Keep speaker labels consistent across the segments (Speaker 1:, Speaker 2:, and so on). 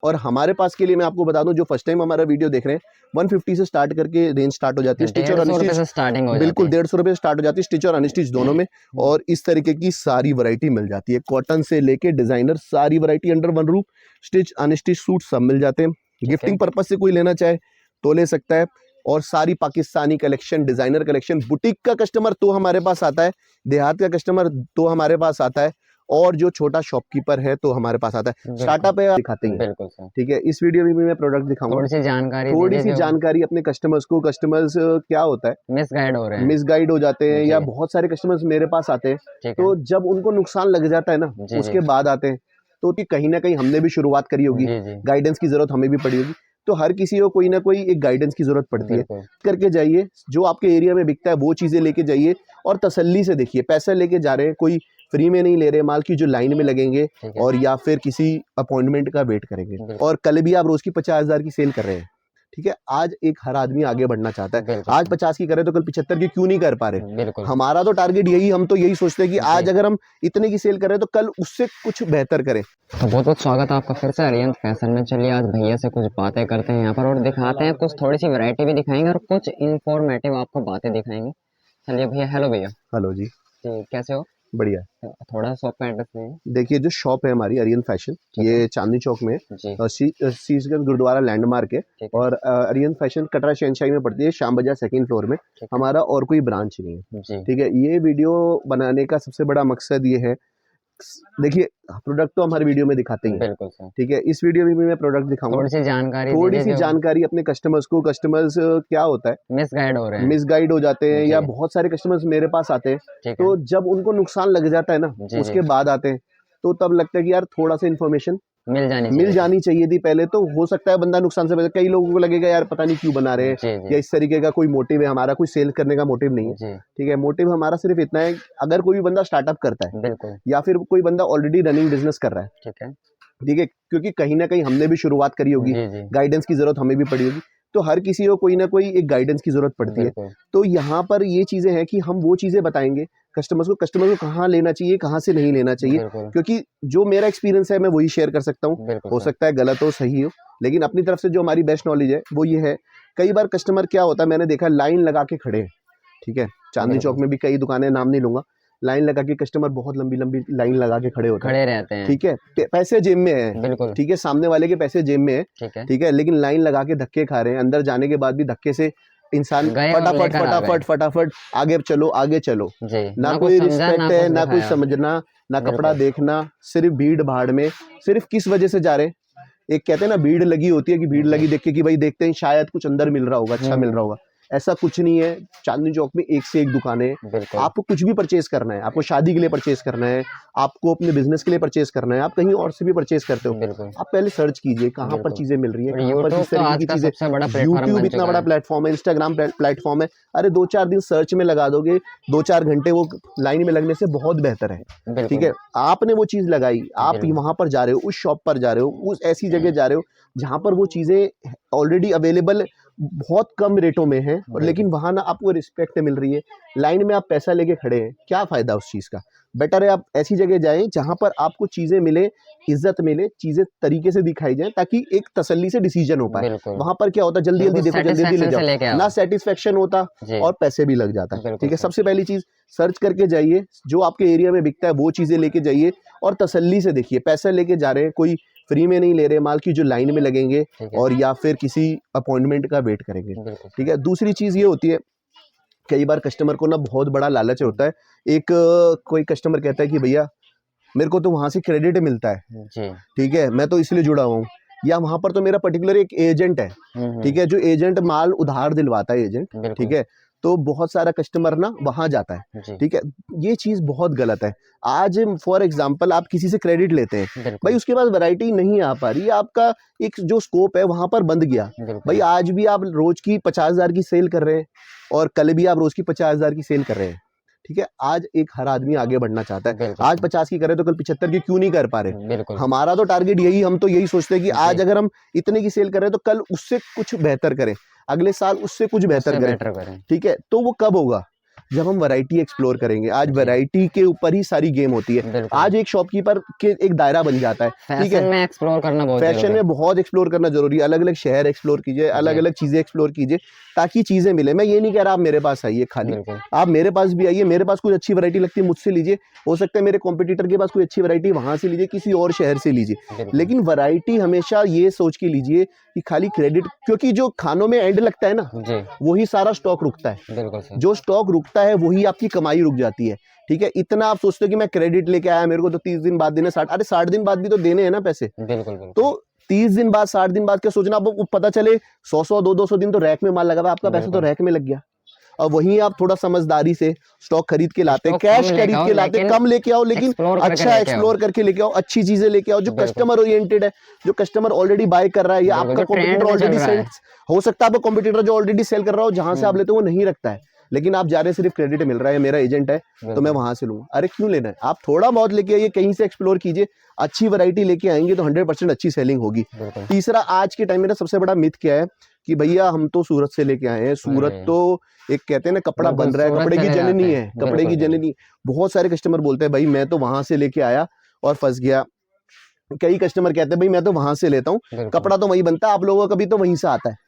Speaker 1: और हमारे पास के लिए मैं आपको बता दूं, जो फर्स्ट टाइम हमारा वीडियो देख रहे हैं, 150 से स्टार्ट करके रेंज स्टार्ट हो जाती है। स्टिच और अनस्टिच
Speaker 2: स्टार्टिंग हो
Speaker 1: बिल्कुल
Speaker 2: जाती है।
Speaker 1: 150 रुपए से स्टार्ट हो जाती है, स्टिच और अनस्टिच दोनों में। और इस तरीके की सारी वैरायटी मिल जाती है, कॉटन से लेके डिजाइनर, सारी variety under one roof. Stitch unstitch suit सब मिल जाते हैं। गिफ्टिंग पर्पज से कोई लेना चाहे तो ले सकता है। और सारी Pakistani collection, designer collection, boutique का कस्टमर तो हमारे पास आता है, देहात का कस्टमर तो हमारे पास आता है, और जो छोटा शॉपकीपर है तो हमारे पास आता है। स्टार्टअप है, दिखाते हैं।
Speaker 2: बिल्कुल सर।
Speaker 1: ठीक है, इस वीडियो में भी मैं प्रोडक्ट दिखाऊंगा। थोड़ी सी जानकारी अपने कस्टमर्स को। कस्टमर्स क्या होता है,
Speaker 2: मिसगाइड हो रहे हैं,
Speaker 1: मिसगाइड हो जाते हैं, या बहुत सारे कस्टमर्स मेरे पास आते हैं तो जब उनको नुकसान लग जाता है ना, उसके बाद आते हैं। तो कहीं ना कहीं हमने भी शुरुआत करी होगी, गाइडेंस की जरूरत हमें भी पड़ी होगी। तो हर किसी को कोई ना कोई एक गाइडेंस की जरूरत पड़ती है। करके जाइए, जो आपके एरिया में बिकता है वो चीजें लेके जाइए, और तसल्ली से देखिए। पैसा लेके जा रहे हैं, कोई फ्री में नहीं ले रहे माल की, जो लाइन में लगेंगे और या फिर किसी अपॉइंटमेंट का वेट करेंगे। और कल भी आप रोज की 50,000 की सेल कर रहे हैं, ठीक है। आज एक हर आदमी आगे बढ़ना चाहता है, आज 50 की करे तो कल 75 की क्यों नहीं कर पा रहे। हमारा तो टारगेट यही, हम तो यही सोचते हैं कि आज अगर हम इतने की सेल कर रहे हैं तो कल उससे कुछ बेहतर करें।
Speaker 2: तो बहुत बहुत स्वागत है आपका फिर से अरियंत फैशन में। चलिए आज भैया से कुछ बातें करते हैं यहाँ पर, और दिखाते हैं कुछ, थोड़ी सी वैरायटी भी दिखाएंगे और कुछ इन्फॉर्मेटिव आपको बातें दिखाएंगे। चलिए भैया। हेलो भैया।
Speaker 1: हेलो जी।
Speaker 2: कैसे हो?
Speaker 1: बढ़िया।
Speaker 2: थोड़ा शॉप का एड्रेस देंगे।
Speaker 1: देखिए, जो शॉप है हमारी अरियंत फैशन, ये चांदनी चौक में शीशगंज गुरुद्वारा लैंडमार्क है। और अरियंत फैशन कटरा शहनशाही में पड़ती है, श्याम बाजार 2nd फ्लोर में। हमारा और कोई ब्रांच नहीं है, ठीक है। ये वीडियो बनाने का सबसे बड़ा मकसद ये है, देखिए प्रोडक्ट तो हमारे वीडियो में दिखाते हैं, बिल्कुल सर, ठीक है। इस वीडियो में भी मैं प्रोडक्ट दिखाऊंगा। थोड़ी सी जानकारी अपने कस्टमर्स को। कस्टमर्स क्या होता है, मिसगाइड हो जाते हैं, या बहुत सारे कस्टमर्स मेरे पास आते हैं तो जब उनको नुकसान लग जाता है ना, उसके बाद आते हैं। तो तब लगता है कि यार थोड़ा सा इन्फॉर्मेशन मिल जानी चाहिए थी पहले। तो हो सकता है बंदा नुकसान से बचे। कई लोगों को लगेगा यार पता नहीं क्यों बना रहे हैं, या इस तरीके का कोई मोटिव है। हमारा कोई सेल करने का मोटिव नहीं है, ठीक है। मोटिव हमारा सिर्फ इतना है, अगर कोई बंदा स्टार्टअप करता है या फिर कोई बंदा ऑलरेडी रनिंग बिजनेस कर रहा है, ठीक है, क्योंकि कहीं ना कहीं हमने भी शुरुआत करी होगी, गाइडेंस की जरूरत हमें भी पड़ी होगी। तो हर किसी को कोई ना कोई एक गाइडेंस की जरूरत पड़ती है। तो यहाँ पर ये चीजें हैं कि हम वो चीजें बताएंगे कस्टमर्स को कहाँ लेना चाहिए, कहाँ से नहीं लेना चाहिए। क्योंकि जो मेरा एक्सपीरियंस है मैं वही शेयर कर सकता हूँ। हो सकता है गलत हो, सही हो, लेकिन अपनी तरफ से जो हमारी बेस्ट नॉलेज है वो ये है। कई बार कस्टमर क्या होता है, मैंने देखा लाइन लगा के खड़े हैं, ठीक है। चांदनी चौक में भी कई दुकानें, नाम नहीं लूंगा, लाइन लगा के कस्टमर बहुत लंबी लंबी लाइन लगा के खड़े रहते हैं, ठीक है। पैसे जेब में है, ठीक है, सामने वाले के पैसे जेब में है, ठीक है, लेकिन लाइन लगा के धक्के खा रहे हैं। अंदर जाने के बाद भी धक्के से इंसान फटाफट फटाफट फटाफट आगे चलो, आगे चलो। ना कोई रिस्पेक्ट है, ना कोई समझना, ना कपड़ा देखना, सिर्फ भीड़ भाड़ में। सिर्फ किस वजह से जा रहे हैं, एक कहते हैं ना भीड़ लगी होती है, कि भीड़ लगी देख के कि भाई देखते हैं शायद कुछ अंदर मिल रहा होगा, अच्छा मिल रहा होगा। ऐसा कुछ नहीं है। चांदनी चौक में एक से एक दुकानें। आपको कुछ भी परचेज करना है, आपको शादी के लिए परचेज करना है, आपको अपने बिजनेस के लिए परचेज करना है, आप कहीं और से भी परचेज करते हो, आप पहले सर्च कीजिए कहाँ पर चीजें मिल रही है, कहाँ पर किस तरीके की चीजें। यूट्यूब इतना बड़ा प्लेटफॉर्म है, इंस्टाग्राम प्लेटफॉर्म है। अरे 2-4 दिन सर्च में लगा दोगे, 2-4 घंटे वो लाइन में लगने से बहुत बेहतर है, ठीक है। आपने वो चीज लगाई, आप वहां पर जा रहे हो, उस शॉप पर जा रहे हो, उस ऐसी जगह जा रहे हो जहां पर वो चीजें ऑलरेडी अवेलेबल बहुत कम रेटों में है, और लेकिन वहां ना आपको रिस्पेक्ट मिल रही है। लाइन में आप पैसा लेके खड़े हैं, क्या फायदा उस चीज का। बेटर है आप ऐसी जगह जाएं जहां पर आपको चीजें मिले, इज्जत मिले, चीजें तरीके से दिखाई जाए, ताकि एक तसल्ली से डिसीजन हो पाए। वहां पर क्या होता है, जल्दी जल्दी देखो, जल्दी जल्दी ले जाओ, ना सेटिस्फेक्शन होता और पैसे भी लग जाता है, ठीक है। सबसे पहली चीज सर्च करके जाइए, जो आपके एरिया में बिकता है वो चीजें लेके जाइए, और तसल्ली से देखिए। पैसा लेके जा रहे हैं, कोई फ्री में नहीं ले रहे माल की, जो लाइन में लगेंगे और या फिर किसी अपॉइंटमेंट का वेट करेंगे, ठीक है। दूसरी चीज ये होती है, कई बार कस्टमर को ना बहुत बड़ा लालच होता है। एक कोई कस्टमर कहता है कि भैया मेरे को तो वहां से क्रेडिट मिलता है, ठीक है, मैं तो इसलिए जुड़ा हुआ हूँ, या वहां पर तो मेरा पर्टिकुलर एक एजेंट है, ठीक है, जो एजेंट माल उधार दिलवाता है, एजेंट, ठीक है। तो बहुत सारा कस्टमर ना वहां जाता है, ठीक है। ये चीज बहुत गलत है। आज फॉर एग्जांपल आप किसी से क्रेडिट लेते हैं, भाई उसके पास वैरायटी नहीं आ पा रही, आपका एक जो स्कोप है वहां पर बंद गया। भाई आज भी आप रोज की 50,000 की सेल कर रहे हैं, और कल भी आप रोज की 50,000 की सेल कर रहे हैं, ठीक है। आज एक हर आदमी आगे बढ़ना चाहता है, आज 50 की करे तो कल 75 की क्यों नहीं कर पा रहे। हमारा तो टारगेट यही, हम तो यही सोचते हैं कि आज अगर हम इतने की सेल कर रहे हैं तो कल उससे कुछ बेहतर करें, अगले साल उससे कुछ बेहतर करें, ठीक है। तो वो कब होगा, जब हम वैरायटी एक्सप्लोर करेंगे। आज वैरायटी के ऊपर ही सारी गेम होती है। आज एक शॉपकीपर के एक दायरा बन जाता है, ठीक है,
Speaker 2: में एक्सप्लोर करना बहुत
Speaker 1: फैशन में बहुत एक्सप्लोर करना जरूरी है। अलग अलग शहर एक्सप्लोर कीजिए, अलग अलग चीजें एक्सप्लोर कीजिए, ताकि चीजें मिले। मैं ये नहीं कह रहा आप मेरे पास आइए खाली, आप मेरे पास भी आइए, मेरे पास कुछ अच्छी वैरायटी लगती है मुझसे लीजिए, हो सकता है मेरे कॉम्पिटिटर के पास कोई अच्छी वैरायटी वहां से लीजिए, किसी और शहर से लीजिए, लेकिन वैरायटी हमेशा ये सोच के लीजिए कि खाली क्रेडिट, क्योंकि जो खानों में एंड लगता है ना, वही सारा स्टॉक रुकता है। जो स्टॉक रुकता है वही आपकी कमाई रुक जाती है, ठीक है। इतना आप सोचते हो कि मैं क्रेडिट लेके आया, मेरे को तो 30 दिन बाद देने, 60, अरे 60 दिन बाद भी तो देने हैं ना पैसे। तो 30 दिन बाद, 60 दिन बाद क्या सोचना, आपको पता चले 100 200 दिन तो रैक में माल लगा हुआ, आपका पैसा तो रैक में लग गया। और वहीं आप थोड़ा समझदारी से स्टॉक खरीद के लाते, कैश खरीद के लाते, कम लेके आओ, लेकिन अच्छा एक्सप्लोर करके लेके आओ, अच्छी चीजें लेके आओ, जो कस्टमर ओरिएंटेड है, जो कस्टमर ऑलरेडी बाय कर रहा है, या आपका कॉम्पिटिटर ऑलरेडी सेल, हो सकता है आपका कॉम्पिटिटर जो ऑलरेडी सेल कर रहा हो, जहां से आप लेते हो वो नहीं रखता है, लेकिन आप जा रहे हैं सिर्फ क्रेडिट मिल रहा है, मेरा एजेंट है तो मैं वहां से लूंगा। अरे क्यों लेना है, आप थोड़ा बहुत लेके आइए, कहीं से एक्सप्लोर कीजिए, अच्छी वैरायटी लेके आएंगे तो 100% अच्छी सेलिंग होगी। तीसरा, आज के टाइम में सबसे बड़ा मिथ क्या है कि भैया हम तो सूरत से लेके आए हैं, सूरत तो एक कहते हैं ना कपड़ा बन रहा है, कपड़े की जननी है, कपड़े की जननी। बहुत सारे कस्टमर बोलते हैं भाई मैं तो वहां से लेके आया और फंस गया। कई कस्टमर कहते हैं भाई मैं तो वहां से लेता हूँ, कपड़ा तो वही बनता है, आप लोगों का भी तो वहीं से आता है।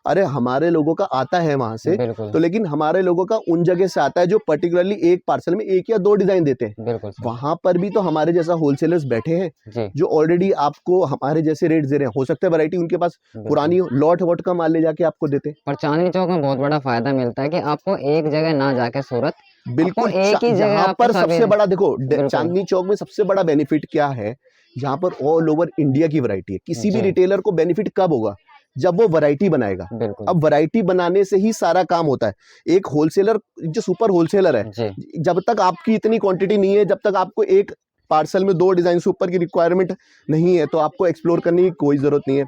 Speaker 1: अरे हमारे लोगों का आता है वहां से तो, लेकिन हमारे लोगों का उन जगह से आता है जो पर्टिकुलरली एक पार्सल में 1 या 2 डिजाइन देते हैं। वहां पर भी तो हमारे जैसा होलसेलर्स बैठे हैं जो ऑलरेडी आपको हमारे जैसे रेट दे रहे हैं। हो सकता है वैरायटी उनके पास पुरानी लॉट वॉट का माल ले जाके आपको देते हैं।
Speaker 2: पर चांदनी चौक में बहुत बड़ा फायदा मिलता है कि आपको एक जगह ना जाके सूरत,
Speaker 1: बिल्कुल एक ही जगह, यहाँ पर सबसे बड़ा देखो चांदनी चौक में सबसे बड़ा बेनिफिट क्या है, यहाँ पर ऑल ओवर इंडिया की वैरायटी है। किसी भी रिटेलर को बेनिफिट कब होगा, जब वो वैरायटी बनाएगा। अब वैरायटी बनाने से ही सारा काम होता है। एक होलसेलर जो सुपर होलसेलर है, जब तक आपकी इतनी क्वांटिटी नहीं है, जब तक आपको एक पार्सल में 2 डिजाइन से ऊपर की रिक्वायरमेंट नहीं है, तो आपको एक्सप्लोर करने की कोई जरूरत नहीं है।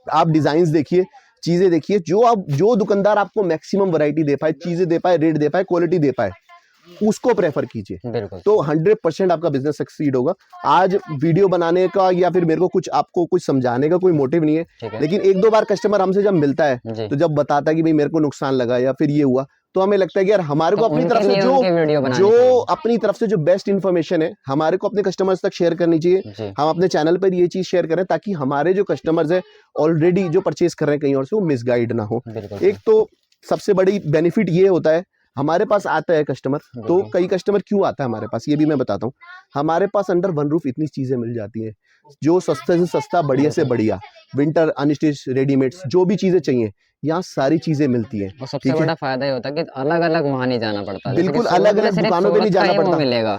Speaker 1: आप डिजाइन देखिए, चीजें देखिए, जो दुकानदार आपको मैक्सिमम वैरायटी दे पाए, चीजें दे पाए, रेट दे पाए, क्वालिटी दे पाए, उसको प्रेफर कीजिए, तो 100% आपका बिजनेस सक्सीड होगा। आज वीडियो बनाने का या फिर मेरे को आपको कुछ समझाने का कोई मोटिव नहीं है, लेकिन 1-2 बार कस्टमर हमसे जब मिलता है तो जब बताता है कि भाई मेरे को नुकसान लगा या फिर ये हुआ, तो हमें लगता है कि यार हमारे को अपनी तरफ से जो अपनी तरफ से जो बेस्ट इन्फॉर्मेशन है हमारे को अपने कस्टमर्स तक शेयर करनी चाहिए। हम अपने चैनल पर ये चीज शेयर करें ताकि हमारे जो कस्टमर्स है ऑलरेडी जो परचेज कर रहे हैं कहीं और से, वो मिसगाइड ना हो। एक तो सबसे बड़ी बेनिफिट ये होता है, हमारे पास आता है कस्टमर, तो कई कस्टमर क्यों आता है हमारे पास ये भी मैं बताता हूँ। हमारे पास अंडर वन रूफ इतनी चीजें मिल जाती हैं, जो सस्ते से सस्ता, बढ़िया से बढ़िया, विंटर अनस्टिच रेडीमेड्स, जो भी चीजें चाहिए यहाँ सारी चीजें मिलती हैं।
Speaker 2: और सबसे बड़ा फायदा ये होता है कि अलग अलग वहां नहीं जाना पड़ता,
Speaker 1: बिल्कुल अलग अलग दुकानों पे नहीं जाना पड़ता,
Speaker 2: मिलेगा।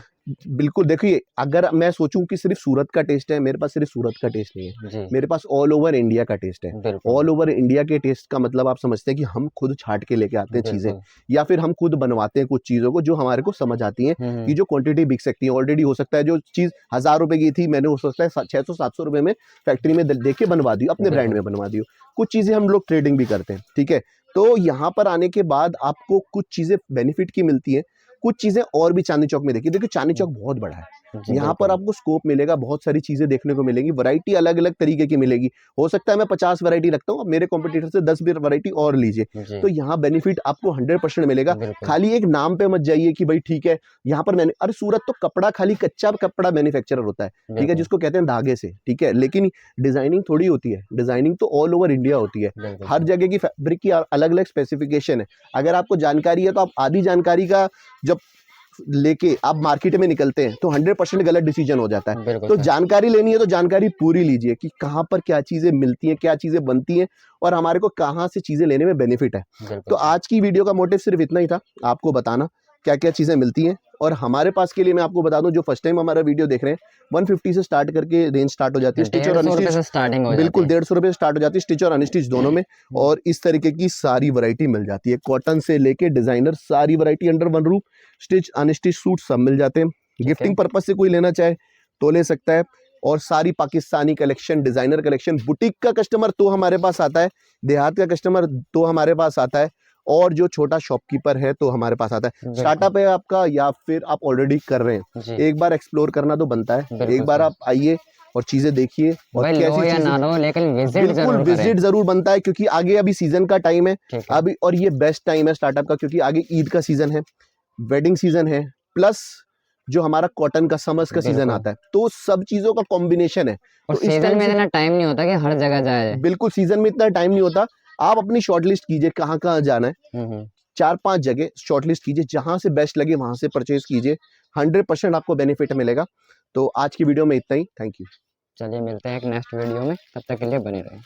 Speaker 1: बिल्कुल देखिए, अगर मैं सोचूं कि सिर्फ सूरत का टेस्ट है, मेरे पास सिर्फ सूरत का टेस्ट नहीं है, मेरे पास ऑल ओवर इंडिया का टेस्ट है। ऑल ओवर इंडिया के टेस्ट का मतलब आप समझते हैं कि हम खुद छाट के लेके आते हैं चीजें, या फिर हम खुद बनवाते हैं कुछ चीजों को जो हमारे को समझ आती है कि जो क्वांटिटी बिक सकती है। ऑलरेडी हो सकता है जो चीज 1000 रुपए की थी, मैंने हो सकता है 600-700 रुपए में फैक्ट्री में देके बनवा दी, अपने ब्रांड में बनवा दी। कुछ चीजें हम लोग ट्रेडिंग भी करते हैं, ठीक है। तो यहाँ पर आने के बाद आपको कुछ चीजें बेनिफिट की मिलती है, कुछ चीजें और भी चांदनी चौक में देखिए चांदनी चौक बहुत बड़ा है, यहाँ पर आपको स्कोप मिलेगा, बहुत सारी चीजें देखने को मिलेंगी, वैरायटी अलग अलग तरीके की मिलेगी। हो सकता है मैं 50 वैरायटी रखता हूँ, मेरे कॉम्पिटिटर से 10 वैरायटी और लीजिए, तो यहाँ बेनिफिट आपको 100% मिलेगा। खाली एक नाम पे मत जाइए कि भाई ठीक है यहाँ पर मैंने, अरे सूरत तो कपड़ा खाली कच्चा कपड़ा मैन्युफैक्चरर होता है, ठीक है, जिसको कहते हैं धागे से, ठीक है, लेकिन डिजाइनिंग थोड़ी होती है, डिजाइनिंग तो ऑल ओवर इंडिया होती है। हर जगह की फैब्रिक की अलग अलग स्पेसिफिकेशन है। अगर आपको जानकारी है तो आप आधी जानकारी का जब लेके आप मार्केट में निकलते हैं तो 100% गलत डिसीजन हो जाता है। तो जानकारी लेनी है तो जानकारी पूरी लीजिए कि कहाँ पर क्या चीजें मिलती हैं, क्या चीजें बनती हैं और हमारे को कहाँ से चीजें लेने में बेनिफिट है। तो आज की वीडियो का मोटिव सिर्फ इतना ही था, आपको बताना क्या क्या चीजें मिलती हैं। और हमारे पास के लिए मैं आपको बता दूं, जो फर्स्ट टाइम हमारा वीडियो देख रहे हैं, 150 से स्टार्ट करके रेंज स्टार्ट हो जाती है, स्टिच और अनस्टिच बिल्कुल 150 रुपए से स्टार्ट हो जाती है, स्टिच और अनस्टिच दोनों में। और इस तरीके की सारी वैरायटी मिल जाती है, कॉटन से लेके डिजाइनर सारी variety under one roof, stitch unstitch suit सब मिल जाते हैं। गिफ्टिंग पर्पज से कोई लेना चाहे तो ले सकता है। और सारी Pakistani collection, designer collection, boutique का कस्टमर तो हमारे पास आता है, देहात का कस्टमर तो हमारे पास आता है, और जो छोटा शॉपकीपर है तो हमारे पास आता है। स्टार्टअप है आपका या फिर आप ऑलरेडी कर रहे हैं, एक बार एक्सप्लोर करना तो बनता है। एक बार आप आइए और चीजें देखिए और कैसी चीजें ना लो, लेकिन बिल्कुल विजिट जरूर बनता है, क्योंकि आगे अभी सीजन का टाइम है अभी, और ये बेस्ट टाइम है स्टार्टअप का, क्योंकि आगे ईद का सीजन है, वेडिंग सीजन है, प्लस जो हमारा कॉटन का समर्स का सीजन
Speaker 2: बिल्कुल।
Speaker 1: आता है, तो सब चीजों का कॉम्बिनेशन है।
Speaker 2: और
Speaker 1: तो इस
Speaker 2: सीजन
Speaker 1: टाइम
Speaker 2: में
Speaker 1: से
Speaker 2: इतना टाइम नहीं होता कि हर जगह जाए।
Speaker 1: बिल्कुल सीजन में इतना टाइम नहीं होता। आप अपनी शॉर्टलिस्ट कीजिए कहाँ कहाँ जाना है,
Speaker 2: हम्म।
Speaker 1: 4-5 जगह शॉर्टलिस्ट कीजिए, जहां से बेस्ट लगे वहां से परचेज कीजिए, 100% आपको बेनिफिट मिलेगा। तो आज की वीडियो में इतना ही, थैंक यू।
Speaker 2: चलिए मिलते हैं एक नेक्स्ट वीडियो में, तब तक के लिए बने रहें।